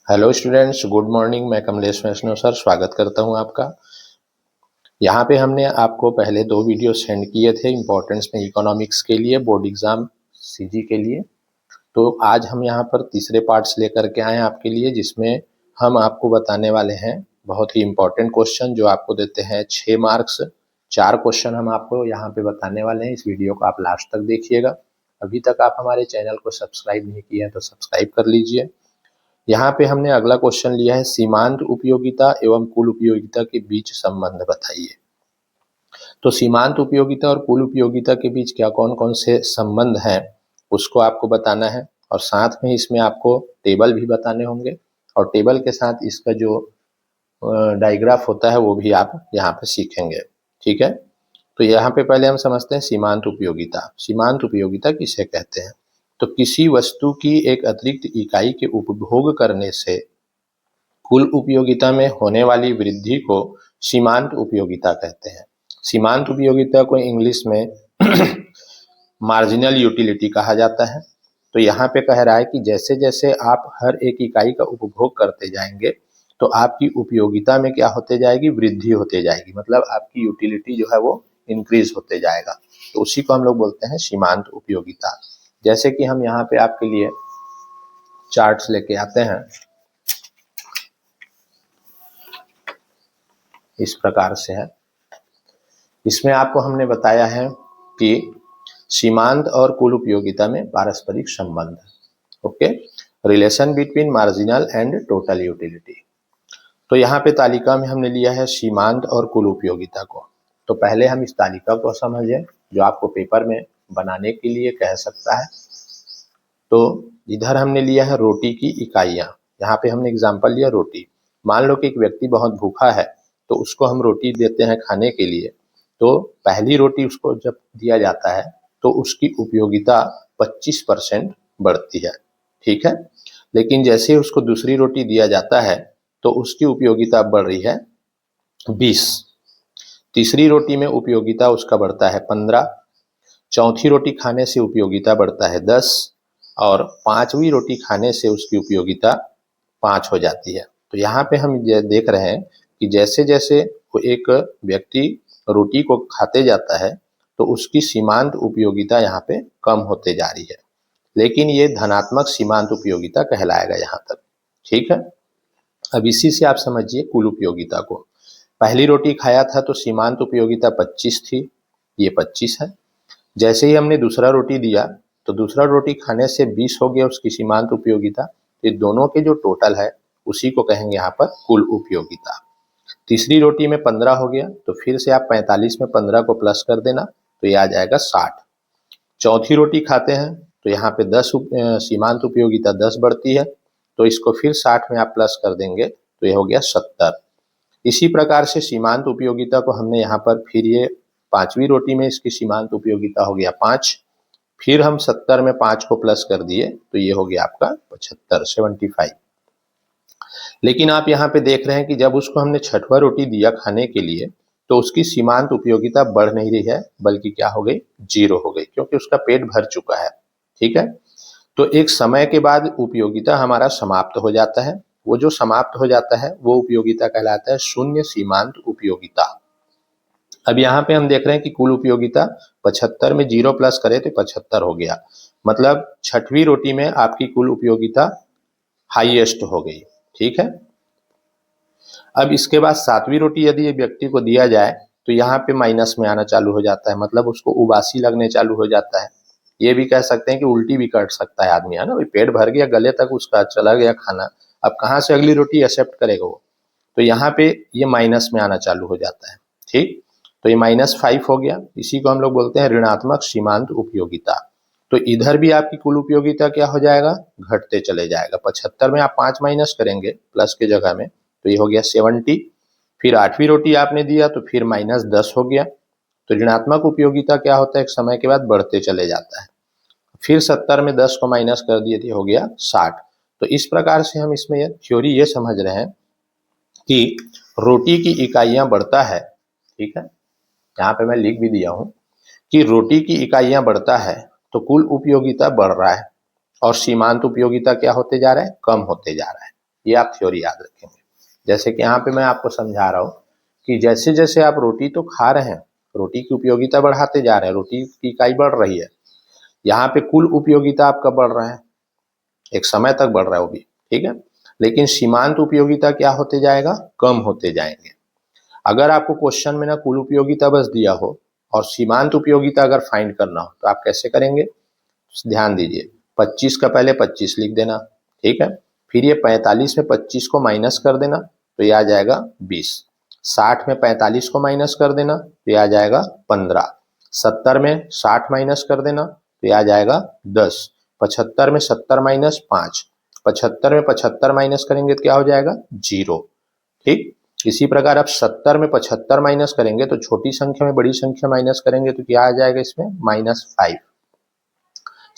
Hello students, good morning. मैं कमलेश वैष्णव sir स्वागत करता हूं आपका। यहाँ पे हमने आपको पहले 2 वीडियो सेंड किए थे इम्पोर्टेंस में इकोनॉमिक्स के लिए, बोर्ड एग्जाम सीजी के लिए। तो आज हम यहाँ पर तीसरे पार्ट्स लेकर के आए हैं आपके लिए, जिसमें हम आपको बताने वाले हैं बहुत ही इम्पोर्टेंट क्वेश्चन जो आपको देते हैं 6 मार्क्स। 4 क्वेश्चन हम आपको यहाँ पे बताने वाले हैं। इस वीडियो को आप लास्ट तक देखिएगा। अभी तक आप हमारे चैनल को सब्सक्राइब नहीं किए हैं तो सब्सक्राइब कर लीजिए। यहाँ पे हमने अगला क्वेश्चन लिया है, सीमांत उपयोगिता एवं कुल उपयोगिता के बीच संबंध बताइए। तो सीमांत उपयोगिता और कुल उपयोगिता के बीच क्या कौन कौन से संबंध हैं उसको आपको बताना है, और साथ में इसमें आपको टेबल भी बताने होंगे, और टेबल के साथ इसका जो डायग्राफ होता है वो भी आप यहाँ पे सीखेंगे। ठीक है, तो यहाँ पे पहले हम समझते हैं सीमांत उपयोगिता। सीमांत उपयोगिता किसे कहते हैं? तो किसी वस्तु की एक अतिरिक्त इकाई के उपभोग करने से कुल उपयोगिता में होने वाली वृद्धि को सीमांत उपयोगिता कहते हैं। सीमांत उपयोगिता को इंग्लिश में मार्जिनल यूटिलिटी कहा जाता है। तो यहाँ पे कह रहा है कि जैसे जैसे आप हर एक इकाई का उपभोग करते जाएंगे तो आपकी उपयोगिता में क्या होते जाएगी? वृद्धि होते जाएगी। मतलब आपकी यूटिलिटी जो है वो इंक्रीज होते जाएगा। तो उसी को हम लोग बोलते हैं सीमांत उपयोगिता। जैसे कि हम यहाँ पे आपके लिए चार्ट्स लेके आते हैं, इस प्रकार से है। इसमें आपको हमने बताया है कि सीमांत और कुल उपयोगिता में पारस्परिक संबंध, okay, relation between marginal and total utility. तो यहाँ पे तालिका में हमने लिया है सीमांत और कुल उपयोगिता को। तो पहले हम इस तालिका को समझें जो आपको पेपर में बनाने के लिए कह सकता है। तो इधर हमने लिया है रोटी की इकाइयाँ। यहाँ पे हमने एग्जाम्पल लिया रोटी। मान लो कि एक व्यक्ति बहुत भूखा है तो उसको हम रोटी देते हैं खाने के लिए। तो पहली रोटी उसको जब दिया जाता है तो उसकी उपयोगिता 25% बढ़ती है, ठीक है। लेकिन जैसे उसको दूसरी रोटी दिया जाता है तो उसकी उपयोगिता बढ़ रही है 20। तीसरी रोटी में उपयोगिता उसका बढ़ता है 15। चौथी रोटी खाने से उपयोगिता बढ़ता है 10, और 5वीं रोटी खाने से उसकी उपयोगिता 5 हो जाती है। तो यहाँ पे हम देख रहे हैं कि जैसे जैसे वो एक व्यक्ति रोटी को खाते जाता है तो उसकी सीमांत उपयोगिता यहाँ पे कम होते जा रही है, लेकिन ये धनात्मक सीमांत उपयोगिता कहलाएगा यहाँ तक, ठीक है। अब इसी से आप समझिए कुल उपयोगिता को। पहली रोटी खाया था तो सीमांत उपयोगिता 25 थी, ये 25 है। जैसे ही हमने दूसरा रोटी दिया तो दूसरा रोटी खाने से 20 हो गया उसकी सीमांत उपयोगिता। ये दोनों के जो टोटल है उसी को कहेंगे यहाँ पर कुल उपयोगिता। तीसरी रोटी में 15 हो गया तो फिर से आप 45 में 15 को प्लस कर देना तो ये आ जाएगा 60। चौथी रोटी खाते हैं तो यहाँ पे 10 सीमांत उपयोगिता 10 बढ़ती है, तो इसको फिर 60 में आप प्लस कर देंगे तो ये हो गया 70। इसी प्रकार से सीमांत उपयोगिता को हमने यहाँ पर फिर ये 5वीं रोटी में इसकी सीमांत उपयोगिता हो गया 5। फिर हम 70 में 5 को प्लस कर दिए तो ये हो गया आपका 75। लेकिन आप यहाँ पे देख रहे हैं कि जब उसको हमने 6वां रोटी दिया खाने के लिए तो उसकी सीमांत उपयोगिता बढ़ नहीं रही है, बल्कि क्या हो गई? 0 हो गई, क्योंकि उसका पेट भर चुका है, ठीक है। तो एक समय के बाद उपयोगिता हमारा समाप्त हो जाता है। वो जो समाप्त हो जाता है वो उपयोगिता कहलाता है शून्य सीमांत उपयोगिता। अब यहाँ पे हम देख रहे हैं कि कुल उपयोगिता 75 में 0 प्लस करे तो 75 हो गया। मतलब 6वीं रोटी में आपकी कुल उपयोगिता हाईएस्ट हो गई, ठीक है। अब इसके बाद 7वीं रोटी यदि व्यक्ति को दिया जाए तो यहाँ पे माइनस में आना चालू हो जाता है, मतलब उसको उबासी लगने चालू हो जाता है। ये भी कह सकते हैं कि उल्टी भी कर सकता है आदमी, है ना। पेट भर गया, गले तक उसका चला गया खाना, अब कहाँ से अगली रोटी एक्सेप्ट करेगा वो? तो यहाँ पे ये माइनस में आना चालू हो जाता है, ठीक। तो ये -5 हो गया। इसी को हम लोग बोलते हैं ऋणात्मक सीमांत उपयोगिता। तो इधर भी आपकी कुल उपयोगिता क्या हो जाएगा? घटते चले जाएगा। 75 में आप 5 माइनस करेंगे प्लस के जगह में तो ये हो गया 70। फिर 8वीं रोटी आपने दिया तो फिर -10 हो गया। तो ऋणात्मक उपयोगिता क्या होता है? एक समय के बाद बढ़ते चले जाता है। फिर 70 में 10 को माइनस कर दिए तो हो गया 60। तो इस प्रकार से हम इसमें थ्योरी ये समझ रहे हैं कि रोटी की इकाइयां बढ़ता है, ठीक है। यहाँ पे मैं लिख भी दिया हूं कि रोटी की इकाइयां बढ़ता है तो कुल उपयोगिता बढ़ रहा है, और सीमांत उपयोगिता क्या होते जा रहा है? कम होते जा रहा है, ये आप थ्योरी याद रखेंगे। जैसे कि यहाँ पे मैं आपको समझा रहा हूँ कि जैसे जैसे आप रोटी तो खा रहे हैं, रोटी की उपयोगिता बढ़ाते जा रहे हैं, रोटी की इकाई बढ़ रही है, यहाँ पे कुल उपयोगिता आपका बढ़ रहा है, एक समय तक बढ़ रहा है वो भी, ठीक है। लेकिन सीमांत उपयोगिता क्या होते जाएगा, कम होते जाएंगे। अगर आपको क्वेश्चन में ना कुल उपयोगिता बस दिया हो और सीमांत उपयोगिता अगर फाइंड करना हो तो आप कैसे करेंगे, ध्यान दीजिए। 25 का पहले 25 लिख देना, ठीक है। फिर ये 45 में 25 को माइनस कर देना तो ये आ जाएगा 20। 60 में 45 को माइनस कर देना तो ये आ जाएगा 15। 70 में 60 माइनस कर देना तो ये आ जाएगा 10। 75 में 70 माइनस 5, 75 में 75 माइनस करेंगे तो क्या हो जाएगा 0, ठीक। इसी प्रकार आप 70 में 75 माइनस करेंगे तो छोटी संख्या में बड़ी संख्या माइनस करेंगे तो क्या आ जाएगा इसमें -5।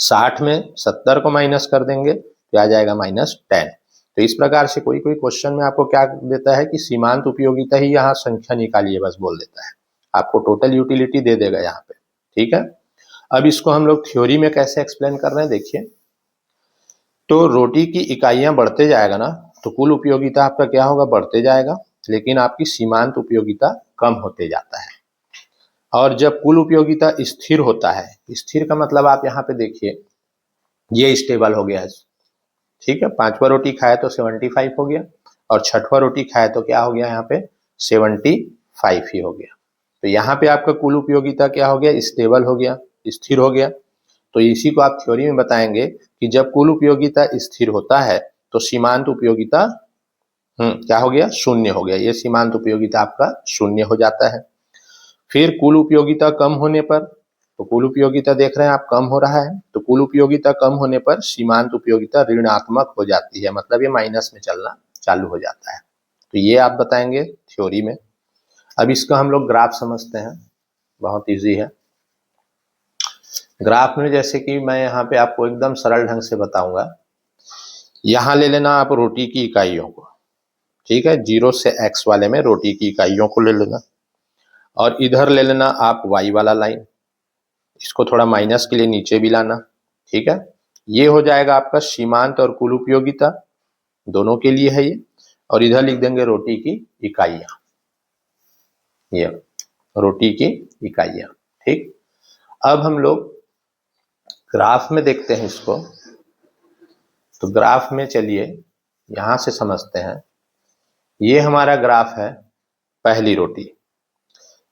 60 में 70 को माइनस कर देंगे तो आ जाएगा -10। तो इस प्रकार से कोई कोई क्वेश्चन में आपको क्या देता है कि सीमांत उपयोगिता ही यहाँ संख्या निकालिए बस बोल देता है, आपको टोटल यूटिलिटी दे देगा यहाँ पे, ठीक है। अब इसको हम लोग थ्योरी में कैसे एक्सप्लेन कर रहे हैं देखिए। तो रोटी की इकाइयां बढ़ते जाएगा ना तो कुल उपयोगिता आपका क्या होगा, बढ़ते जाएगा, लेकिन आपकी सीमांत उपयोगिता कम होते जाता है। और जब कुल उपयोगिता स्थिर होता है, स्थिर का मतलब आप यहाँ पे देखिए ये स्टेबल हो गया है, ठीक है। 5वां रोटी खाया तो 75 हो गया और 6वां रोटी खाया तो क्या हो गया यहाँ पे 75 ही हो गया। तो यहाँ पे आपका कुल उपयोगिता क्या हो गया, स्टेबल हो गया, स्थिर हो गया। तो इसी को आप थ्योरी में बताएंगे कि जब कुल उपयोगिता स्थिर होता है तो सीमांत उपयोगिता क्या हो गया, शून्य हो गया। ये सीमांत उपयोगिता आपका शून्य हो जाता है। फिर कुल उपयोगिता कम होने पर, तो कुल उपयोगिता देख रहे हैं आप कम हो रहा है, तो कुल उपयोगिता कम होने पर सीमांत उपयोगिता ऋणात्मक हो जाती है, मतलब ये माइनस में चलना चालू हो जाता है। तो ये आप बताएंगे थ्योरी में। अब इसका हम लोग ग्राफ समझते हैं, बहुत इजी है। ग्राफ में जैसे कि मैं यहाँ पे आपको एकदम सरल ढंग से बताऊंगा। यहाँ ले लेना आप रोटी की इकाइयों को, ठीक है, 0 से x वाले में रोटी की इकाइयों को ले लेना और इधर ले लेना आप y वाला लाइन, इसको थोड़ा माइनस के लिए नीचे भी लाना, ठीक है। ये हो जाएगा आपका सीमांत और कुल उपयोगिता, दोनों के लिए है ये। और इधर लिख देंगे रोटी की इकाइयां, ये रोटी की इकाइयां, ठीक। अब हम लोग ग्राफ में देखते हैं इसको। तो ग्राफ में चलिए यहां से समझते हैं। ये हमारा ग्राफ है पहली रोटी।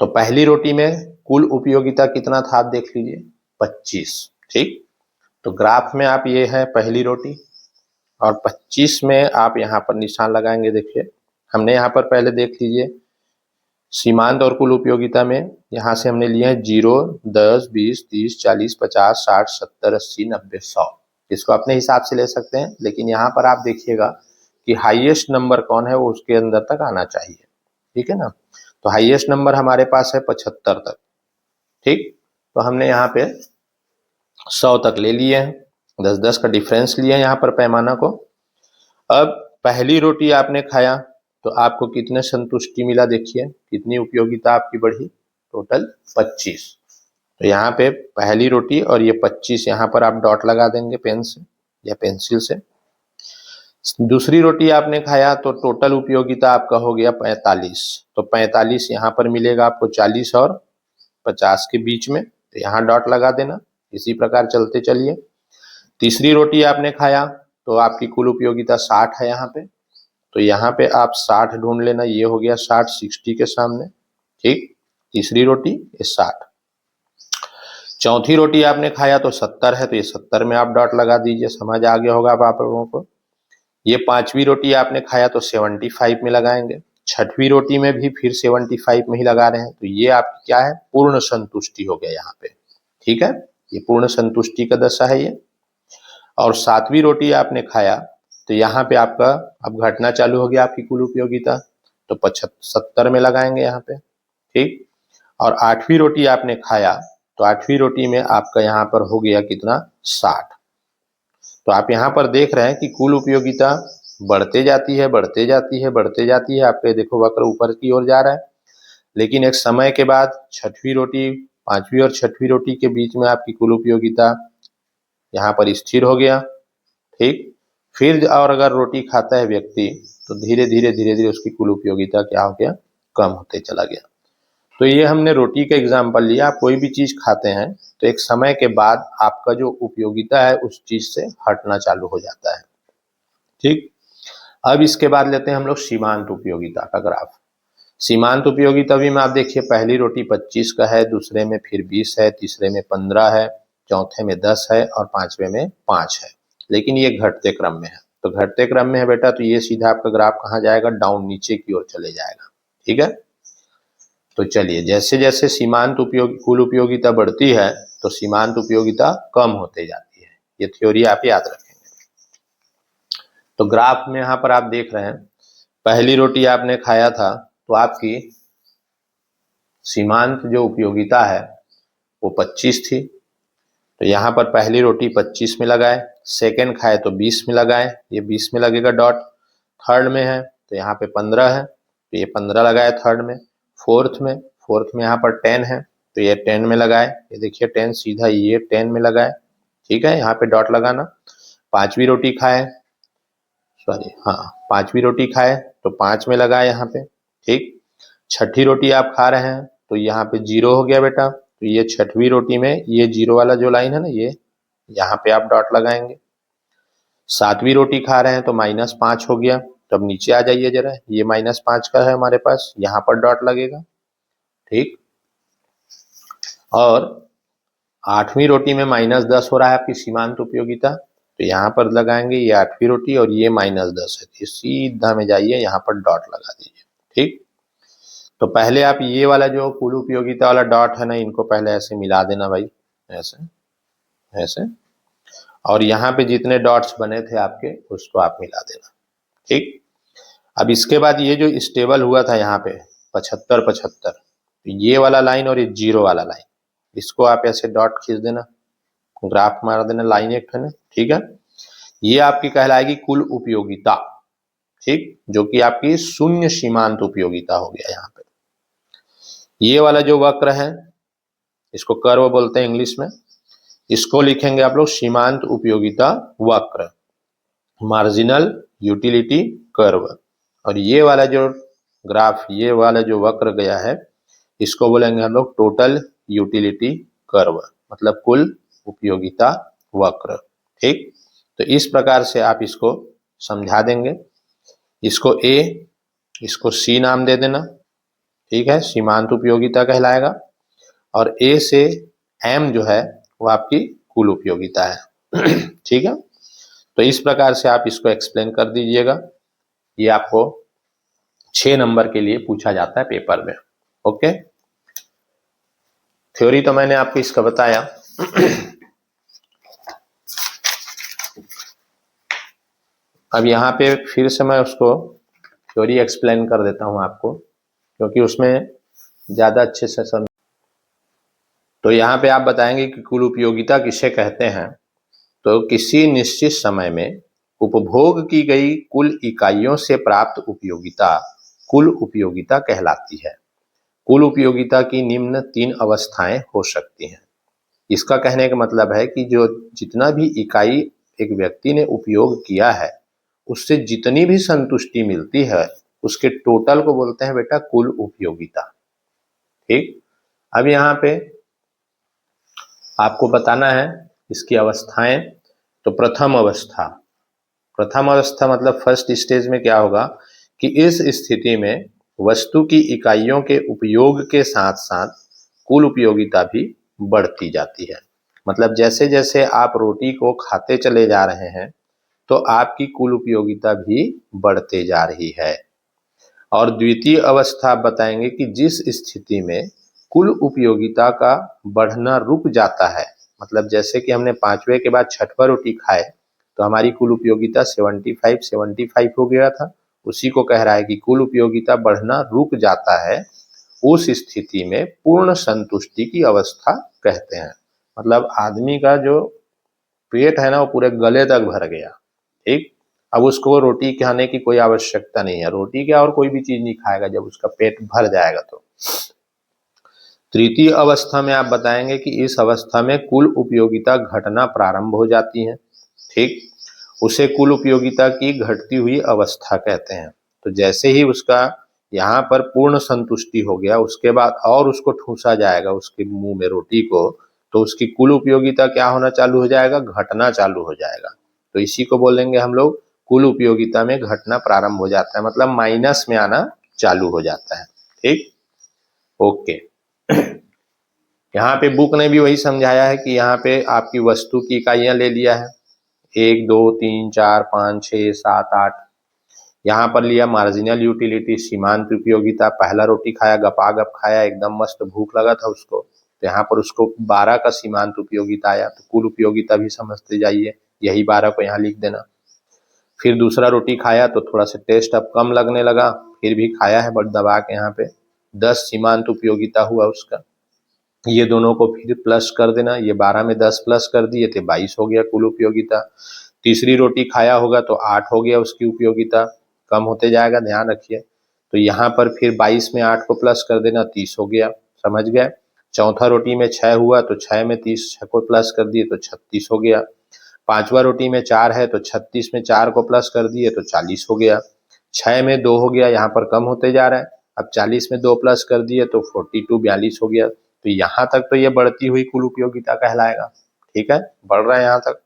तो पहली रोटी में कुल उपयोगिता कितना था आप देख लीजिए 25, ठीक। तो ग्राफ में आप ये है पहली रोटी और 25 में आप यहाँ पर निशान लगाएंगे। देखिए हमने यहाँ पर पहले देख लीजिए सीमांत और कुल उपयोगिता में यहाँ से हमने लिए हैं 0, 10, 20, 30, 40, 50, 60, 70, 80, 90, 100। इसको अपने हिसाब से ले सकते हैं, लेकिन यहाँ पर आप देखिएगा कि हाईएस्ट नंबर कौन है वो उसके अंदर तक आना चाहिए, ठीक है ना। तो हाईएस्ट नंबर हमारे पास है 75 तक, ठीक। तो हमने यहाँ पे 100 तक ले लिए हैं, 10-10 का डिफरेंस लिए हैं यहाँ पर पैमाना को। अब पहली रोटी आपने खाया तो आपको कितने संतुष्टि मिला, देखिए कितनी उपयोगिता आपकी बढ़ी, टोटल 25। तो यहाँ पे पहली रोटी और ये 25 यहाँ पर आप डॉट लगा देंगे पेन से या पेंसिल से। दूसरी रोटी आपने खाया तो टोटल उपयोगिता आपका हो गया 45। तो 45 यहाँ पर मिलेगा आपको 40 और 50 के बीच में, तो यहाँ डॉट लगा देना। इसी प्रकार चलते चलिए। तीसरी रोटी आपने खाया तो आपकी कुल उपयोगिता 60 है यहाँ पे, तो यहाँ पे आप 60 ढूंढ लेना। ये हो गया 60 60 के सामने, ठीक। तीसरी रोटी ये 60। चौथी रोटी आपने खाया तो 70 है, तो ये 70 में आप डॉट लगा दीजिए, समझ आ गया होगा आप लोगों को। ये पांचवी रोटी आपने खाया तो 75 में लगाएंगे। छठवीं रोटी में भी फिर 75 में ही लगा रहे हैं, तो ये आपकी क्या है, पूर्ण संतुष्टि हो गया यहाँ पे, ठीक है। ये पूर्ण संतुष्टि का दशा है ये। और सातवीं रोटी आपने खाया तो यहाँ पे आपका अब घटना चालू हो गया आपकी कुल उपयोगिता, तो 70 में लगाएंगे यहाँ पे, ठीक। और आठवीं रोटी आपने खाया तो आठवीं रोटी में आपका यहाँ पर हो गया कितना, 60। तो आप यहाँ पर देख रहे हैं कि कुल उपयोगिता बढ़ते जाती है, बढ़ते जाती है, बढ़ते जाती है। आपके देखो वक्र ऊपर की ओर जा रहा है, लेकिन एक समय के बाद छठवीं रोटी, पांचवी और छठवीं रोटी के बीच में आपकी कुल उपयोगिता यहाँ पर स्थिर हो गया, ठीक। फिर और अगर रोटी खाता है व्यक्ति तो धीरे धीरे उसकी कुल उपयोगिता क्या हो गया, कम होते चला गया। तो ये हमने रोटी का एग्जाम्पल लिया। आप कोई भी चीज खाते हैं तो एक समय के बाद आपका जो उपयोगिता है उस चीज से हटना चालू हो जाता है। ठीक, अब इसके बाद लेते हैं हम लोग सीमांत उपयोगिता का ग्राफ। सीमांत उपयोगिता भी में आप देखिए, पहली रोटी 25 का है, दूसरे में फिर 20 है, तीसरे में 15 है, चौथे में 10 है और पांचवे में 5 है। लेकिन ये घटते क्रम में है। तो घटते क्रम में है बेटा, तो ये सीधा आपका ग्राफ कहाँ जाएगा, डाउन, नीचे की ओर चले जाएगा। ठीक है, तो चलिए, जैसे जैसे सीमांत कुल उपयोगिता बढ़ती है तो सीमांत उपयोगिता कम होते जाती है। ये थ्योरी आप याद रखेंगे। तो ग्राफ में यहाँ पर आप देख रहे हैं, पहली रोटी आपने खाया था तो आपकी सीमांत जो उपयोगिता है वो 25 थी। तो यहाँ पर पहली रोटी 25 में लगाए, सेकेंड खाए तो 20 में लगाए, ये 20 में लगेगा डॉट। थर्ड में है तो यहाँ पे 15 है तो ये 15 लगाए थर्ड में। फोर्थ में यहाँ पर 10 है तो ये 10 में लगाए, ये देखिए 10 सीधा ये 10 में लगाए। ठीक है, यहाँ पे डॉट लगाना। पांचवी रोटी खाए, पांचवी रोटी खाए तो 5 में लगाए यहाँ पे। ठीक, छठी रोटी आप खा रहे हैं तो यहाँ पे 0 हो गया बेटा, तो ये छठवीं रोटी में ये 0 वाला जो लाइन है ना, ये यहाँ पे आप डॉट लगाएंगे। सातवीं रोटी खा रहे हैं तो -5 हो गया, तो अब नीचे आ जाइए जरा, ये -5 का है हमारे पास, यहाँ पर डॉट लगेगा। ठीक, और आठवीं रोटी में -10 हो रहा है आपकी सीमांत उपयोगिता, तो यहाँ पर लगाएंगे ये आठवीं रोटी और ये -10 है, तो सीधा में जाइए यहाँ पर डॉट लगा दीजिए। ठीक, तो पहले आप ये वाला जो कुल उपयोगिता वाला डॉट है ना, इनको पहले ऐसे मिला देना भाई, ऐसे ऐसे, और यहाँ पे जितने डॉट्स बने थे आपके उसको आप मिला देना। ठीक, अब इसके बाद ये जो स्टेबल हुआ था यहाँ पे 75, तो ये वाला लाइन और ये 0 वाला लाइन, इसको आप ऐसे डॉट खींच देना, ग्राफ मार देना लाइन एक है। ठीक है, ये आपकी कहलाएगी कुल उपयोगिता। ठीक, जो कि आपकी शून्य सीमांत उपयोगिता हो गया। यहाँ पे ये वाला जो वक्र है इसको कर्व बोलते हैं इंग्लिश में, इसको लिखेंगे आप लोग सीमांत उपयोगिता वक्र, मार्जिनल यूटिलिटी कर्व। और ये वाला जो ग्राफ, ये वाला जो वक्र गया है, इसको बोलेंगे हम लोग टोटल यूटिलिटी कर्व, मतलब कुल उपयोगिता वक्र। ठीक, तो इस प्रकार से आप इसको समझा देंगे। इसको ए, इसको सी नाम दे देना। ठीक है, सीमांत उपयोगिता कहलाएगा। और ए से एम जो है वो आपकी कुल उपयोगिता है। ठीक है, तो इस प्रकार से आप इसको एक्सप्लेन कर दीजिएगा। ये आपको 6 नंबर के लिए पूछा जाता है पेपर में। ओके, थ्योरी तो मैंने आपको इसका बताया। अब यहाँ पे फिर से मैं उसको थ्योरी एक्सप्लेन कर देता हूँ आपको, क्योंकि उसमें ज्यादा अच्छे से समझ। तो यहाँ पे आप बताएंगे कि कुल उपयोगिता किसे कहते हैं। तो किसी निश्चित समय में उपभोग की गई कुल इकाइयों से प्राप्त उपयोगिता कुल उपयोगिता कहलाती है। कुल उपयोगिता की निम्न 3 अवस्थाएं हो सकती हैं। इसका कहने का मतलब है कि जो जितना भी इकाई एक व्यक्ति ने उपयोग किया है, उससे जितनी भी संतुष्टि मिलती है उसके टोटल को बोलते हैं बेटा कुल उपयोगिता। ठीक, अब यहाँ पे आपको बताना है इसकी अवस्थाएं। तो प्रथम अवस्था मतलब फर्स्ट स्टेज में क्या होगा कि इस स्थिति में वस्तु की इकाइयों के उपयोग के साथ साथ कुल उपयोगिता भी बढ़ती जाती है। मतलब जैसे जैसे आप रोटी को खाते चले जा रहे हैं तो आपकी कुल उपयोगिता भी बढ़ते जा रही है। और द्वितीय अवस्था बताएंगे कि जिस स्थिति में कुल उपयोगिता का बढ़ना रुक जाता है, मतलब जैसे कि हमने 5वें के बाद 6वां रोटी खाए तो हमारी कुल उपयोगिता 75 हो गया था, उसी को कह रहा है कि कुल उपयोगिता बढ़ना रुक जाता है। उस स्थिति में पूर्ण संतुष्टि की अवस्था कहते हैं। मतलब आदमी का जो पेट है ना वो पूरे गले तक भर गया। ठीक, अब उसको रोटी खाने की कोई आवश्यकता नहीं है, रोटी क्या और कोई भी चीज नहीं खाएगा जब उसका पेट भर जाएगा। तो तृतीय अवस्था में आप बताएंगे कि इस अवस्था में कुल उपयोगिता घटना प्रारंभ हो जाती है। ठीक, उसे कुल उपयोगिता की घटती हुई अवस्था कहते हैं। तो जैसे ही उसका यहाँ पर पूर्ण संतुष्टि हो गया, उसके बाद और उसको ठूसा जाएगा उसके मुंह में रोटी को, तो उसकी कुल उपयोगिता क्या होना चालू हो जाएगा, घटना चालू हो जाएगा। तो इसी को बोलेंगे हम लोग कुल उपयोगिता में घटना प्रारंभ हो जाता है, मतलब माइनस में आना चालू हो जाता है। ठीक, ओके। यहाँ पे बुक ने भी वही समझाया है कि यहाँ पे आपकी वस्तु की इकाइयां ले लिया है, 1 2 3 4 5 6 7 8। यहाँ पर लिया मार्जिनल यूटिलिटी, सीमांत उपयोगिता, पहला रोटी खाया, गपागप खाया, एकदम मस्त भूख लगा था उसको, तो यहाँ पर उसको 12 का सीमांत उपयोगिता आया। तो कुल उपयोगिता भी समझते जाइए, यही 12 को यहाँ लिख देना। फिर दूसरा रोटी खाया तो थोड़ा सा टेस्ट अब कम लगने लगा, फिर भी खाया है बट दबा के, यहाँ पे 10 सीमांत उपयोगिता हुआ उसका। ये दोनों को फिर प्लस कर देना, ये 12 में 10 प्लस कर दिए थे 22 हो गया कुल उपयोगिता। तीसरी रोटी खाया होगा तो 8 हो गया उसकी उपयोगिता, कम होते जाएगा, ध्यान रखिए। तो यहाँ पर फिर 22 में 8 को प्लस कर देना, 30 हो गया, समझ गए। चौथा रोटी में 6 हुआ तो 6 में 30, 6 को प्लस कर दिए तो 36 हो गया। पांचवा रोटी में 4 है तो 36 में 4 को प्लस कर दिए तो 40 हो गया। 6 में 2 हो गया, यहाँ पर कम होते जा रहा है, अब 40 में 2 प्लस कर दिए तो 42 42 हो गया। तो यहाँ तक तो ये बढ़ती हुई कुल उपयोगिता कहलाएगा, ठीक है, बढ़ रहा है यहाँ तक।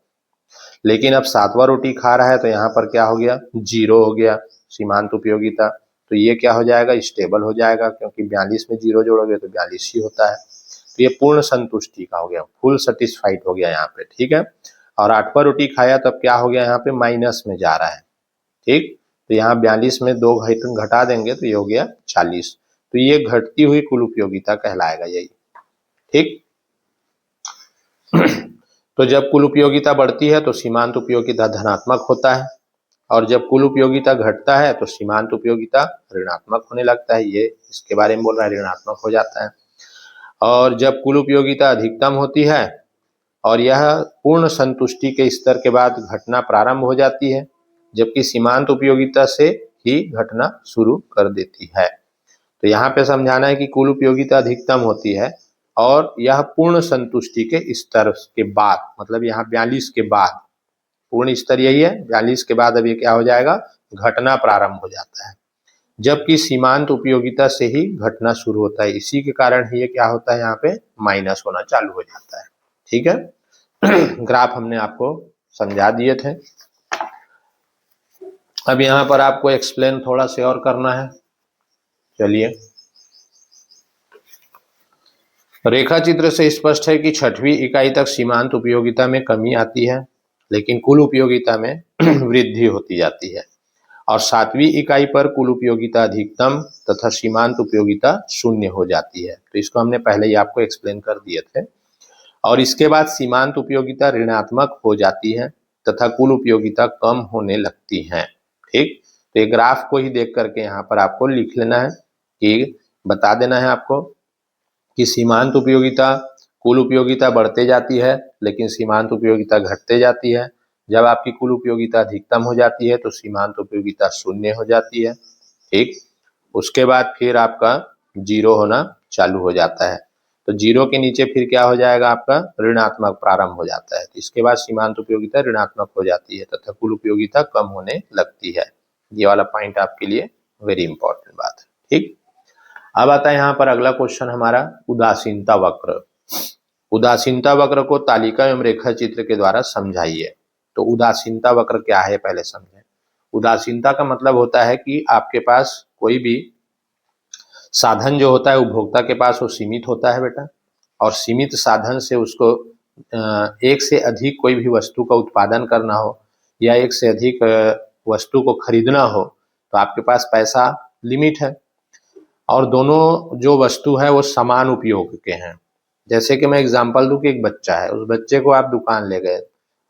लेकिन अब सातवां रोटी खा रहा है तो यहाँ पर क्या हो गया, 0 हो गया सीमांत उपयोगिता। तो ये क्या हो जाएगा, स्टेबल हो जाएगा, क्योंकि 42 में 0 जोड़ोगे तो 42 ही होता है। तो ये पूर्ण संतुष्टि का हो गया, फुल सेटिस्फाइड हो गया यहाँ पे, ठीक है। और 8वां रोटी खाया तब क्या हो गया, यहाँ पे माइनस में जा रहा है, ठीक। तो यहाँ 42 में 2 घटा देंगे तो ये हो गया 40। तो ये घटती हुई कुल उपयोगिता कहलाएगा यही, ठीक। तो जब कुल उपयोगिता बढ़ती है तो सीमांत उपयोगिता धनात्मक होता है, और जब कुल उपयोगिता घटता है तो सीमांत उपयोगिता ऋणात्मक होने लगता है। ये इसके बारे में बोल रहा है, ऋणात्मक हो जाता है। और जब कुल उपयोगिता अधिकतम होती है और यह पूर्ण संतुष्टि के स्तर के बाद घटना प्रारंभ हो जाती है, जबकि सीमांत उपयोगिता से ही घटना शुरू कर देती है। तो यहाँ पे समझाना है कि कुल उपयोगिता अधिकतम होती है और यह पूर्ण संतुष्टि के स्तर के बाद, मतलब यहाँ 42 के बाद, पूर्ण स्तर यही है, 42 के बाद अब ये क्या हो जाएगा, घटना प्रारंभ हो जाता है, जबकि सीमांत उपयोगिता से ही घटना शुरू होता है। इसी के कारण ही ये क्या होता है, यहाँ पे माइनस होना चालू हो जाता है, ठीक है। ग्राफ हमने आपको समझा दिए थे। अब यहाँ पर आपको एक्सप्लेन थोड़ा से और करना है, चलिए। रेखा चित्र से स्पष्ट है कि 6वीं इकाई तक सीमांत उपयोगिता में कमी आती है, लेकिन कुल उपयोगिता में वृद्धि होती जाती है, और 7वीं इकाई पर कुल उपयोगिता अधिकतम तथा सीमांत उपयोगिता शून्य हो जाती है। तो इसको हमने पहले ही आपको एक्सप्लेन कर दिए थे। और इसके बाद सीमांत उपयोगिता ऋणात्मक हो जाती है तथा कुल उपयोगिता कम होने लगती है, ठीक। तो ये ग्राफ को ही देख करके यहाँ पर आपको लिख लेना है, कि बता देना है आपको कि सीमांत उपयोगिता, कुल उपयोगिता बढ़ते जाती है लेकिन सीमांत उपयोगिता घटते जाती है। जब आपकी कुल उपयोगिता अधिकतम हो जाती है तो सीमांत उपयोगिता शून्य हो जाती है, ठीक। उसके बाद फिर आपका 0 होना चालू हो जाता है। तो 0 के नीचे फिर क्या हो जाएगा, आपका ऋणात्मक प्रारंभ हो जाता है। तो इसके बाद सीमांत उपयोगिता ऋणात्मक हो जाती है तथा कुल उपयोगिता कम होने लगती है। ये वाला पॉइंट आपके लिए वेरी इंपॉर्टेंट बात है, ठीक। अब आता है यहाँ पर अगला क्वेश्चन हमारा, उदासीनता वक्र। उदासीनता वक्र को तालिका एवं रेखा चित्र के द्वारा समझाइए। तो उदासीनता वक्र क्या है पहले समझें। उदासीनता का मतलब होता है कि आपके पास कोई भी साधन जो होता है उपभोक्ता के पास वो सीमित होता है बेटा, और सीमित साधन से उसको एक से अधिक कोई भी वस्तु का उत्पादन करना हो या एक से अधिक वस्तु को खरीदना हो, तो आपके पास पैसा लिमिट है, और दोनों जो वस्तु है वो समान उपयोग के हैं। जैसे कि मैं एग्जांपल दूं कि एक बच्चा है, उस बच्चे को आप दुकान ले गए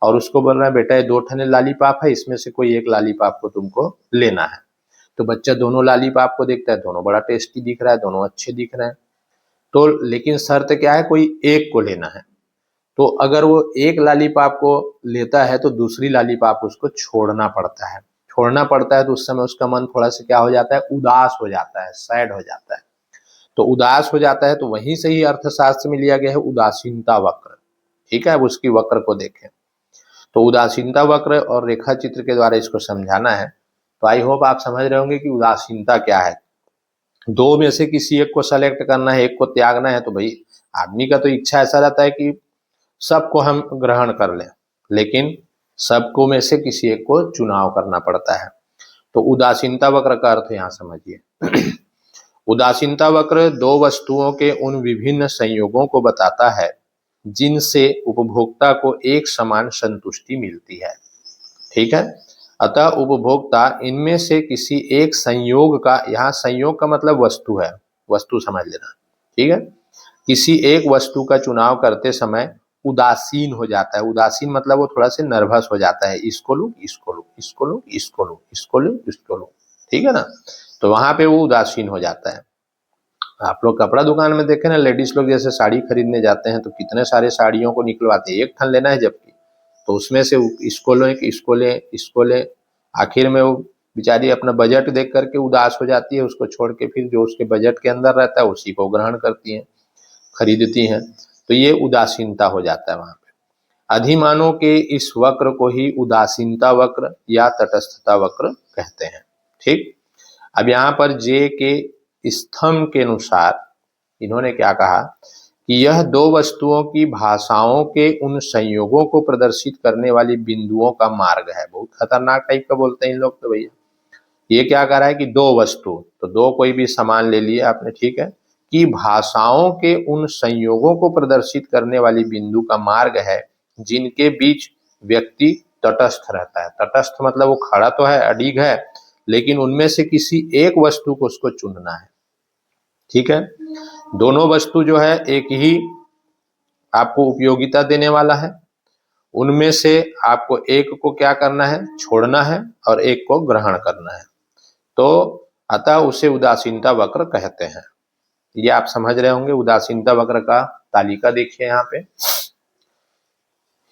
और उसको बोल रहे हैं बेटा ये 2 ठने लालीपाप है, इसमें से कोई एक लालीपाप को तुमको लेना है। तो बच्चा दोनों लालीपाप को देखता है, दोनों बड़ा टेस्टी दिख रहा है, दोनों अच्छे दिख रहे हैं। तो लेकिन शर्त क्या है, कोई एक को लेना है। तो अगर वो एक लालीपाप को लेता है तो दूसरी लालीपाप उसको छोड़ना पड़ता है। तो उस समय उसका मन थोड़ा सा क्या हो जाता है, उदास हो जाता है, सैड हो जाता है। तो उदास हो जाता है, तो वहीं से ही अर्थशास्त्र में लिया गया है उदासीनता वक्र, ठीक है। अब उसकी वक्र को देखें। तो उदासीनता वक्र और रेखा चित्र के द्वारा इसको समझाना है। तो आई होप आप समझ रहे होंगे कि उदासीनता क्या है। दो में से किसी एक को सेलेक्ट करना है, एक को त्यागना है। तो भाई आदमी का तो इच्छा ऐसा रहता है कि सबको हम ग्रहण कर लें, लेकिन सबको में से किसी एक को चुनाव करना पड़ता है। तो उदासीनता वक्र का अर्थ यहाँ समझिए। उदासीनता वक्र दो वस्तुओं के उन विभिन्न संयोगों को बताता है जिनसे उपभोक्ता को एक समान संतुष्टि मिलती है। ठीक है, अतः उपभोक्ता इनमें से किसी एक संयोग का, यहाँ संयोग का मतलब वस्तु है, वस्तु समझ लेना। ठीक है, किसी एक वस्तु का चुनाव करते समय उदासीन हो जाता है। उदासीन मतलब वो थोड़ा सा नर्वस हो जाता है, इसको लूं, इसको लूं, इसको लूं, इसको लूं, इसको लूं, इसको लूं। ठीक है ना, तो वहां पे वो उदासीन हो जाता है। आप लोग कपड़ा दुकान में देखें ना, लेडीज लोग जैसे साड़ी खरीदने जाते हैं तो कितने सारे साड़ियों को निकलवाते हैं, एक ठन लेना है जबकि, तो उसमें से इसको लें, इसको लें, इसको लें, आखिर में वो बेचारी अपना बजट देख करके उदास हो जाती है, उसको छोड़ के फिर जो उसके बजट के अंदर रहता है उसी को ग्रहण करती हैं, खरीदती हैं। तो ये उदासीनता हो जाता है वहां पे। अधिमानों के इस वक्र को ही उदासीनता वक्र या तटस्थता वक्र कहते हैं। ठीक, अब यहाँ पर जे के स्तंभ के अनुसार इन्होंने क्या कहा कि यह दो वस्तुओं की भाषाओं के उन संयोगों को प्रदर्शित करने वाली बिंदुओं का मार्ग है। बहुत खतरनाक टाइप का बोलते हैं इन लोग तो भैया। ये क्या कह रहा है कि दो वस्तु, तो दो कोई भी सामान ले लिए आपने, ठीक है, कि भाषाओं के उन संयोगों को प्रदर्शित करने वाली बिंदु का मार्ग है जिनके बीच व्यक्ति तटस्थ रहता है। तटस्थ मतलब वो खड़ा तो है, अडिग है, लेकिन उनमें से किसी एक वस्तु को उसको चुनना है। ठीक है, दोनों वस्तु जो है एक ही आपको उपयोगिता देने वाला है, उनमें से आपको एक को क्या करना है, छोड़ना है, और एक को ग्रहण करना है। तो अतः उसे उदासीनता वक्र कहते हैं। ये आप समझ रहे होंगे। उदासीनता वक्र का तालिका देखिए यहाँ पे,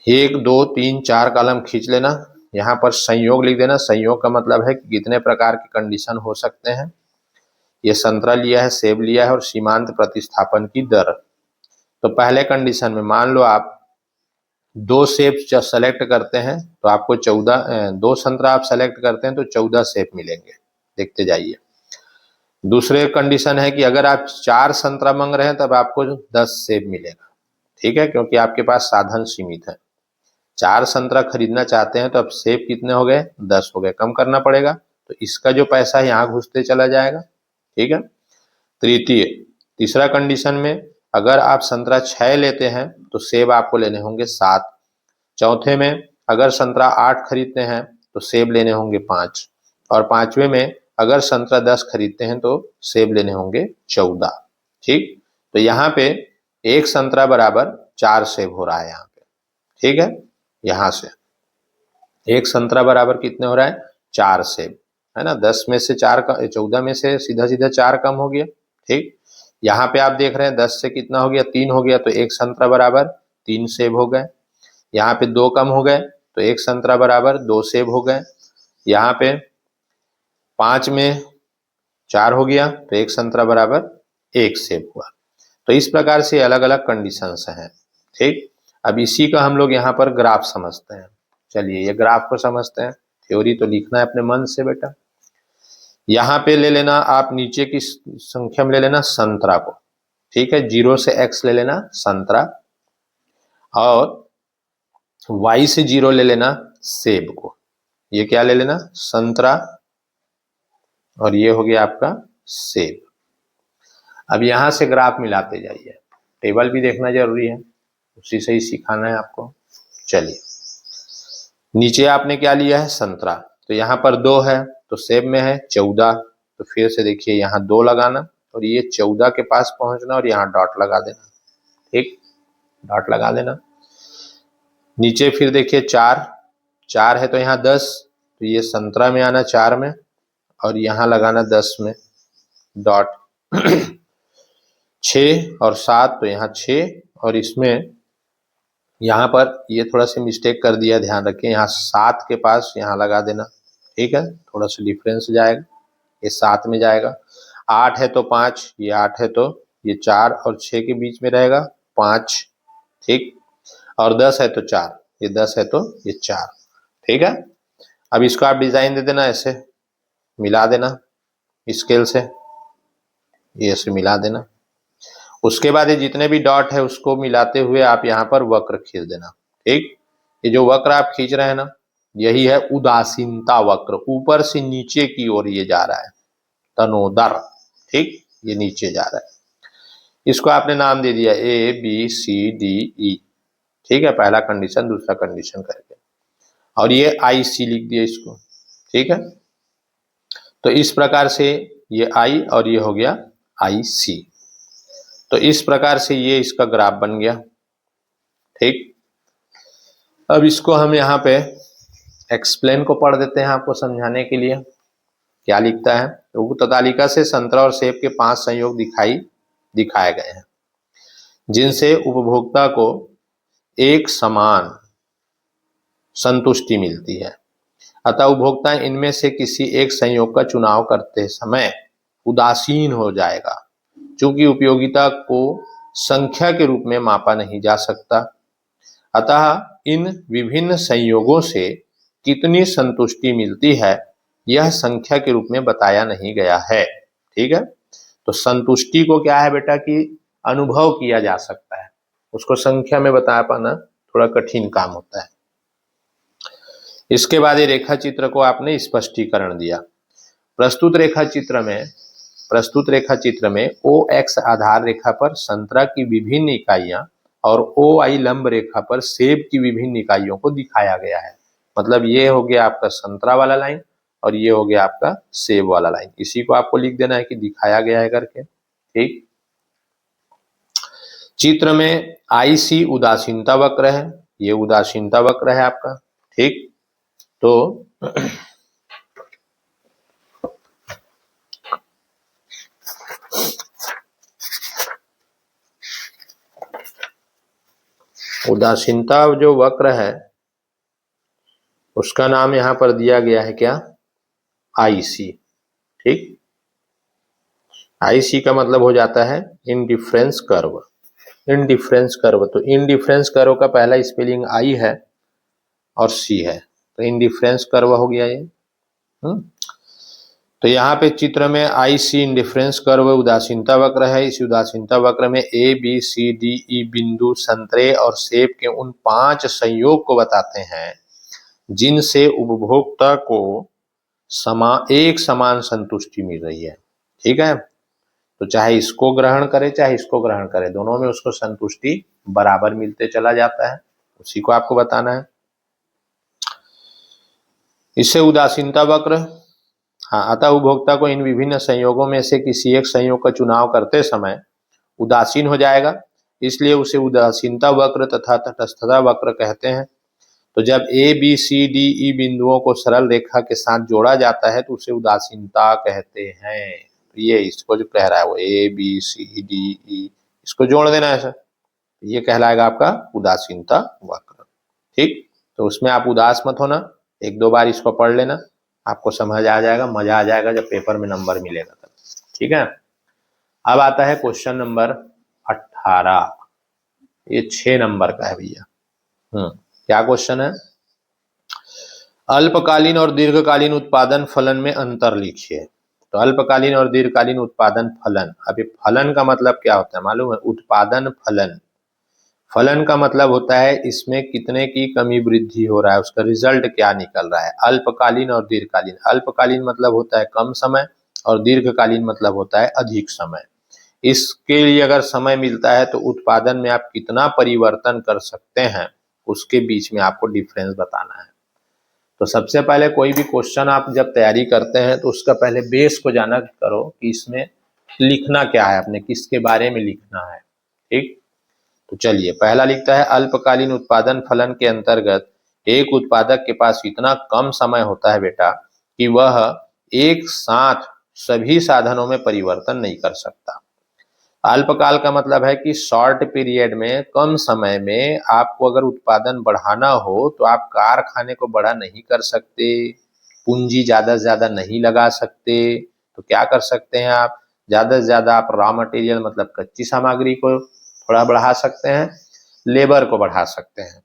1 2 3 4 कॉलम खींच लेना, यहाँ पर संयोग लिख देना। संयोग का मतलब है कि कितने प्रकार के कंडीशन हो सकते हैं। ये संतरा लिया है, सेब लिया है, और सीमांत प्रतिस्थापन की दर। तो पहले कंडीशन में मान लो आप 2 सेब सेलेक्ट करते हैं तो आपको 2 संतरा आप सेलेक्ट करते हैं तो 14 सेब मिलेंगे, देखते जाइए। दूसरे कंडीशन है कि अगर आप 4 संतरा मांग रहे हैं तब आपको 10 सेब मिलेगा। ठीक है, क्योंकि आपके पास साधन सीमित है। 4 संतरा खरीदना चाहते हैं तो अब सेब कितने हो गए, 10 हो गए, कम करना पड़ेगा, तो इसका जो पैसा है यहाँ घुसते चला जाएगा। ठीक है, तीसरा कंडीशन में अगर आप संतरा 6 लेते हैं तो सेब आपको लेने होंगे 7। चौथे में अगर संतरा 8 खरीदते हैं तो सेब लेने होंगे 5, और पांचवे में अगर संतरा 10 खरीदते हैं तो सेब लेने होंगे 14। ठीक, तो यहाँ पे एक संतरा बराबर 4 सेब हो रहा है यहाँ पे। ठीक है, यहाँ से एक संतरा बराबर कितने हो रहा है, 4 सेब, है ना। 10 में से 4 का 14 में से सीधा सीधा 4 कम हो गया। ठीक, यहाँ पे आप देख रहे हैं 10 से कितना हो गया, 3 हो गया, तो एक संतरा बराबर 3 सेब हो गए। यहाँ पे 2 कम हो गए तो एक संतरा बराबर 2 सेब हो गए। यहाँ पे 5 में 4 हो गया तो एक संतरा बराबर 1 सेब हुआ। तो इस प्रकार से अलग अलग कंडीशंस हैं। ठीक, अब इसी का हम लोग यहाँ पर ग्राफ समझते हैं। चलिए ये ग्राफ को समझते हैं। थ्योरी तो लिखना है अपने मन से बेटा। यहाँ पे ले लेना आप, नीचे की संख्या में ले लेना संतरा को। ठीक है, 0 से x ले लेना संतरा, और y से 0 ले लेना सेब को। ये क्या ले लेना, संतरा, और ये हो गया आपका सेब। अब यहां से ग्राफ मिलाते जाइए। टेबल भी देखना जरूरी है, उसी से ही सिखाना है आपको। चलिए, नीचे आपने क्या लिया है, संतरा, तो यहाँ पर 2 है, तो सेब में है 14, तो फिर से देखिए यहाँ 2 लगाना, और ये 14 के पास पहुंचना, और यहाँ डॉट लगा देना। ठीक, डॉट लगा देना। नीचे फिर देखिए 4 है तो यहाँ 10, तो ये संतरा में आना 4 में, और यहाँ लगाना 10 में डॉट। 6 और 7 तो यहाँ 6, और इसमें यहाँ पर ये थोड़ा सा मिस्टेक कर दिया, ध्यान रखें, यहाँ 7 के पास यहाँ लगा देना। ठीक है, थोड़ा सा डिफरेंस जाएगा, ये 7 में जाएगा। 8 है तो 5, ये 8 है तो ये 4 और 6 के बीच में रहेगा 5। ठीक, और 10 है तो 4, ये 10 है तो ये 4। ठीक है, अब इसको आप डिजाइन दे देना, ऐसे मिला देना स्केल से, ये ऐसे मिला देना। उसके बाद ये जितने भी डॉट है उसको मिलाते हुए आप यहाँ पर वक्र खींच देना। ठीक, ये जो वक्र आप खींच रहे हैं ना, यही है उदासीनता वक्र, ऊपर से नीचे की ओर ये जा रहा है, तनोदर। ठीक, ये नीचे जा रहा है। इसको आपने नाम दे दिया ABCDE। ठीक है, पहला कंडीशन, दूसरा कंडीशन करके, और ये IC लिख दिया इसको। ठीक है, तो इस प्रकार से ये I और ये हो गया IC। तो इस प्रकार से ये इसका ग्राफ बन गया। ठीक, अब इसको हम यहाँ पे एक्सप्लेन को पढ़ देते हैं आपको समझाने के लिए। क्या लिखता है, उक्त तालिका से संतरा और सेब के 5 संयोग दिखाए गए हैं जिनसे उपभोक्ता को एक समान संतुष्टि मिलती है। अतः उपभोक्ता इनमें से किसी एक संयोग का चुनाव करते समय उदासीन हो जाएगा, चूंकि उपयोगिता को संख्या के रूप में मापा नहीं जा सकता। अतः इन विभिन्न संयोगों से कितनी संतुष्टि मिलती है यह संख्या के रूप में बताया नहीं गया है। ठीक है, तो संतुष्टि को क्या है बेटा कि अनुभव किया जा सकता है, उसको संख्या में बता पाना थोड़ा कठिन काम होता है। इसके बाद ये रेखा चित्र को आपने स्पष्टीकरण दिया। प्रस्तुत रेखा चित्र में OX आधार रेखा पर संतरा की विभिन्न इकाइयां और OI लंब रेखा पर सेब की विभिन्न इकाइयों को दिखाया गया है। मतलब ये हो गया आपका संतरा वाला लाइन और ये हो गया आपका सेब वाला लाइन। इसी को आपको लिख देना है कि दिखाया गया है करके। ठीक, चित्र में IC उदासीनता वक्र है, ये उदासीनता वक्र है आपका। ठीक, तो उदासीनता जो वक्र है उसका नाम यहां पर दिया गया है क्या, IC। ठीक, IC का मतलब हो जाता है इनडिफरेंस कर्व। इनडिफरेंस कर्व, तो इनडिफरेंस कर्व का पहला स्पेलिंग I है और C है, तो इनडिफरेंस कर्व हो गया ये। तो यहाँ पे चित्र में IC इंडिफरेंस कर्व उदासीनता वक्र है। इस उदासीनता वक्र में ABCDE बिंदु संतरे और सेब के उन 5 संयोग को बताते हैं जिनसे उपभोक्ता को एक समान संतुष्टि मिल रही है। ठीक है, तो चाहे इसको ग्रहण करे चाहे इसको ग्रहण करे, दोनों में उसको संतुष्टि बराबर मिलते चला जाता है, उसी को आपको बताना है। इससे उदासीनता वक्र, हाँ, अतः उपभोक्ता को इन विभिन्न संयोगों में से किसी एक संयोग का चुनाव करते समय उदासीन हो जाएगा, इसलिए उसे उदासीनता वक्र तथा तटस्थता वक्र कहते हैं। तो जब ABCDE बिंदुओं को सरल रेखा के साथ जोड़ा जाता है तो उसे उदासीनता कहते हैं। तो ये इसको जो कह रहा है वो ABCDE, इसको जोड़ देना है सर, ये कहलाएगा आपका उदासीनता वक्र। ठीक, तो उसमें आप उदास मत होना, 1-2 बार इसको पढ़ लेना, आपको समझ आ जाएगा, मजा आ जाएगा जब पेपर में नंबर मिलेगा तब। ठीक है, अब आता है क्वेश्चन नंबर 18, ये 6 नंबर का है भैया। क्या क्वेश्चन है, अल्पकालीन और दीर्घकालीन उत्पादन फलन में अंतर लिखिए। तो अल्पकालीन और दीर्घकालीन उत्पादन फलन, अभी फलन का मतलब क्या होता है मालूम है, उत्पादन फलन। फलन का मतलब होता है इसमें कितने की कमी वृद्धि हो रहा है, उसका रिजल्ट क्या निकल रहा है। अल्पकालीन और दीर्घकालीन, अल्पकालीन मतलब होता है कम समय और दीर्घकालीन मतलब होता है अधिक समय। इसके लिए अगर समय मिलता है तो उत्पादन में आप कितना परिवर्तन कर सकते हैं उसके बीच में आपको डिफरेंस बताना है। तो सबसे पहले कोई भी क्वेश्चन आप जब तैयारी करते हैं तो उसका पहले बेस को जाना करो कि इसमें लिखना क्या है, अपने किसके बारे में लिखना है। ठीक, तो चलिए पहला लिखता है अल्पकालीन उत्पादन फलन के अंतर्गत एक उत्पादक के पास इतना कम समय होता है बेटा कि वह एक साथ सभी साधनों में परिवर्तन नहीं कर सकता। अल्पकाल का मतलब है कि शॉर्ट पीरियड में, कम समय में आपको अगर उत्पादन बढ़ाना हो तो आप कारखाने को बड़ा नहीं कर सकते, पूंजी ज्यादा से ज्यादा नहीं लगा सकते। तो क्या कर सकते हैं आप, ज्यादा से ज्यादा आप रॉ मटेरियल मतलब कच्ची सामग्री को थोड़ा बढ़ा सकते हैं, लेबर को बढ़ा सकते हैं।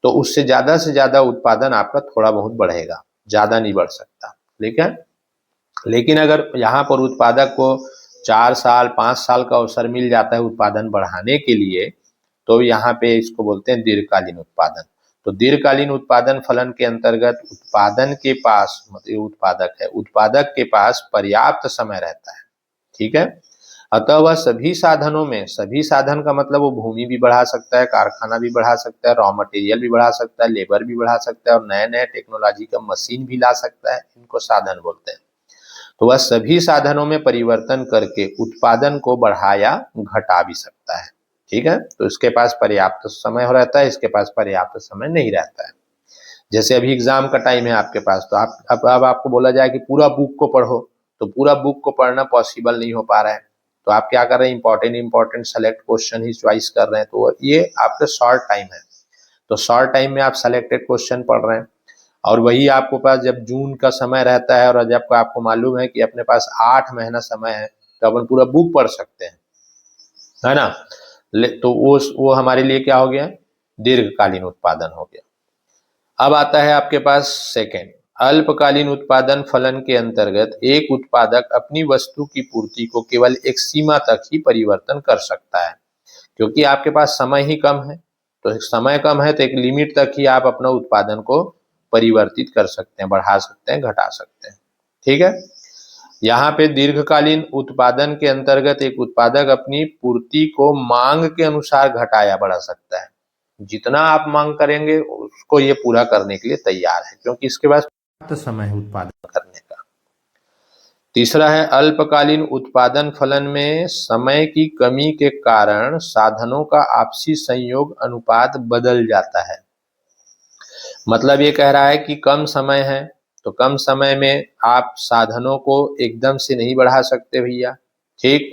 तो उससे ज्यादा उत्पादन आपका थोड़ा बहुत बढ़ेगा, ज्यादा नहीं बढ़ सकता। लेकिन अगर यहाँ पर उत्पादक को 4 साल 5 साल का अवसर मिल जाता है उत्पादन बढ़ाने के लिए, तो यहाँ पे इसको बोलते हैं दीर्घकालीन उत्पादन। तो दीर्घकालीन उत्पादन फलन के अंतर्गत उत्पादन के पास, मतलब उत्पादक है, उत्पादक के पास पर्याप्त समय रहता है, ठीक है। अतः वह सभी साधनों में, सभी साधन का मतलब वो भूमि भी बढ़ा सकता है, कारखाना भी बढ़ा सकता है, रॉ मटेरियल भी बढ़ा सकता है, लेबर भी बढ़ा सकता है, और नए नए टेक्नोलॉजी का मशीन भी ला सकता है, इनको साधन बोलते हैं। तो वह सभी साधनों में परिवर्तन करके उत्पादन को बढ़ा या घटा भी सकता है, ठीक है। तो इसके पास पर्याप्त समय रहता है, इसके पास पर्याप्त समय नहीं रहता है। जैसे अभी एग्जाम का टाइम है आपके पास, तो आप अब आपको बोला जाए कि पूरा बुक को पढ़ो, तो पूरा बुक को पढ़ना पॉसिबल नहीं हो पा रहा है, तो आप क्या कर रहे हैं, इंपॉर्टेंट सेलेक्ट क्वेश्चन ही चॉइस कर रहे हैं। तो ये आपका शॉर्ट टाइम है, तो शॉर्ट टाइम में आप सेलेक्टेड क्वेश्चन पढ़ रहे हैं, और वही आपको पास जब जून का समय रहता है और जब आपको मालूम है कि अपने पास 8 महीना समय है, तो अपन पूरा बुक पढ़ सकते हैं, है ना। तो वो हमारे लिए क्या हो गया, दीर्घकालीन उत्पादन हो गया। अब आता है आपके पास सेकेंड, अल्पकालीन उत्पादन फलन के अंतर्गत एक उत्पादक अपनी वस्तु की पूर्ति को केवल एक सीमा तक ही परिवर्तन कर सकता है। क्योंकि आपके पास समय ही कम है, तो समय कम है तो एक लिमिट तक ही आप अपना उत्पादन को परिवर्तित कर सकते हैं, बढ़ा सकते हैं, घटा सकते हैं, ठीक है। यहाँ पे दीर्घकालीन उत्पादन के अंतर्गत एक उत्पादक अपनी पूर्ति को मांग के अनुसार घटा या बढ़ा सकता है। जितना आप मांग करेंगे उसको ये पूरा करने के लिए तैयार है, क्योंकि इसके पास समय है उत्पादन करने का। तीसरा है अल्पकालीन उत्पादन फलन में समय की कमी के कारण साधनों का आपसी संयोग अनुपात बदल जाता है। मतलब ये कह रहा है कि कम समय है, तो कम समय में आप साधनों को एकदम से नहीं बढ़ा सकते भैया, ठीक।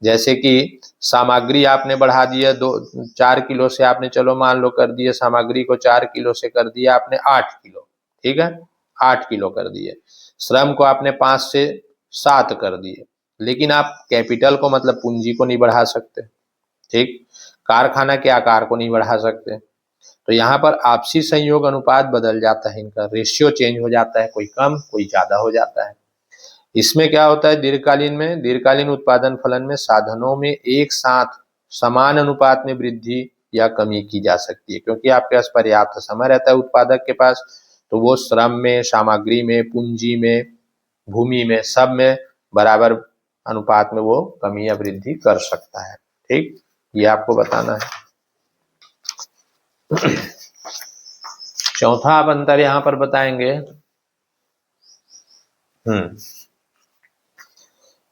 जैसे कि सामग्री आपने बढ़ा दिया 4 किलो से, आपने चलो मान लो कर दिए सामग्री को 4 किलो से कर दिया आपने 8 किलो, ठीक है, 8 किलो कर दिए। श्रम को आपने 5 से 7 कर दिए, लेकिन आप कैपिटल को, मतलब पूंजी को नहीं बढ़ा सकते, ठीक। कारखाना के आकार को नहीं बढ़ा सकते। तो यहाँ पर आपसी संयोग अनुपात बदल जाता है, इनका रेशियो चेंज हो जाता है, कोई कम कोई ज्यादा हो जाता है। इसमें क्या होता है, दीर्घकालीन उत्पादन फलन में साधनों में एक साथ समान अनुपात में वृद्धि या कमी की जा सकती है, क्योंकि आपके पास पर्याप्त समय रहता है उत्पादक के पास, तो वो श्रम में, सामग्री में, पूंजी में, भूमि में, सब में बराबर अनुपात में वो कमी या वृद्धि कर सकता है, ठीक। ये आपको बताना है। चौथा आप अंतर यहां पर बताएंगे,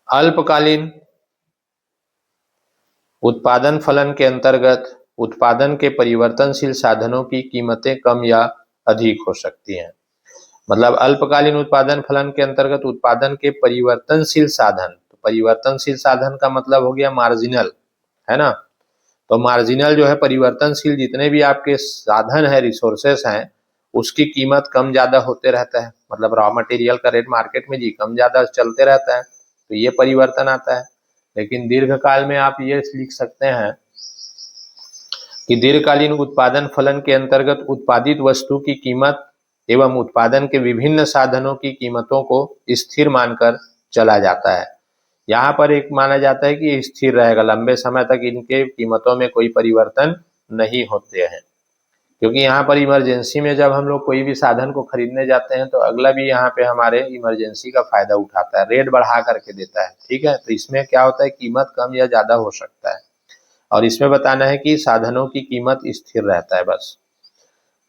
अल्पकालीन उत्पादन फलन के अंतर्गत उत्पादन के परिवर्तनशील साधनों की कीमतें कम या अधिक हो सकती हैं। मतलब अल्पकालीन उत्पादन फलन के अंतर्गत उत्पादन के परिवर्तनशील साधन, तो परिवर्तनशील साधन का मतलब हो गया मार्जिनल, है ना। तो मार्जिनल जो है परिवर्तनशील, जितने भी आपके साधन है, रिसोर्सेस हैं, उसकी कीमत कम ज्यादा होते रहता है। मतलब रॉ मटेरियल का रेट मार्केट में जी कम ज्यादा चलते रहता है, तो ये परिवर्तन आता है। लेकिन दीर्घकाल में आप ये लिख सकते हैं कि दीर्घकालीन उत्पादन फलन के अंतर्गत उत्पादित वस्तु की कीमत एवं उत्पादन के विभिन्न साधनों की कीमतों को स्थिर मानकर चला जाता है। यहाँ पर एक माना जाता है कि ये स्थिर रहेगा, लंबे समय तक इनके कीमतों में कोई परिवर्तन नहीं होते हैं। क्योंकि यहाँ पर इमरजेंसी में जब हम लोग कोई भी साधन को खरीदने जाते हैं, तो अगला भी यहाँ पे हमारे इमरजेंसी का फायदा उठाता है, रेट बढ़ा करके देता है, ठीक है। तो इसमें क्या होता है, कीमत कम या ज्यादा हो सकता है, और इसमें बताना है कि साधनों की कीमत स्थिर रहता है, बस।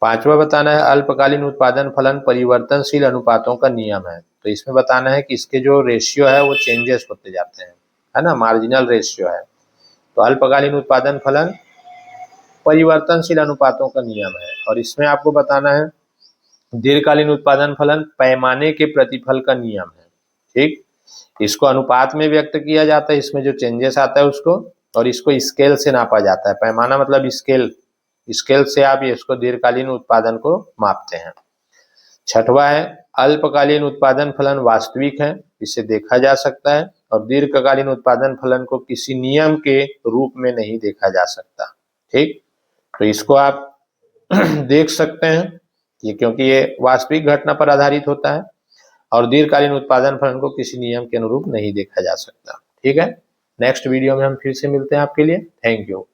पांचवा बताना है अल्पकालीन उत्पादन फलन परिवर्तनशील अनुपातों का नियम है। तो इसमें बताना है कि इसके जो रेशियो है वो चेंजेस होते जाते हैं, है ना, मार्जिनल रेशियो है। तो अल्पकालीन उत्पादन फलन परिवर्तनशील अनुपातों का नियम है। और इसमें आपको बताना है दीर्घकालीन उत्पादन फलन पैमाने के प्रतिफल का नियम है, ठीक। इसको अनुपात में व्यक्त किया जाता है, इसमें जो चेंजेस आता है उसको, और इसको स्केल से नापा जाता है। पैमाना मतलब स्केल, स्केल से आप इसको दीर्घकालीन उत्पादन को मापते हैं। छठवा है अल्पकालीन उत्पादन फलन वास्तविक है, इसे देखा जा सकता है, और दीर्घकालीन उत्पादन फलन को किसी नियम के रूप में नहीं देखा जा सकता, ठीक। तो इसको आप देख सकते हैं ये, क्योंकि ये वास्तविक घटना पर आधारित होता है और दीर्घकालीन उत्पादन फलन को किसी नियम के अनुरूप नहीं देखा जा सकता। ठीक है, नेक्स्ट वीडियो में हम फिर से मिलते हैं आपके लिए। Thank you.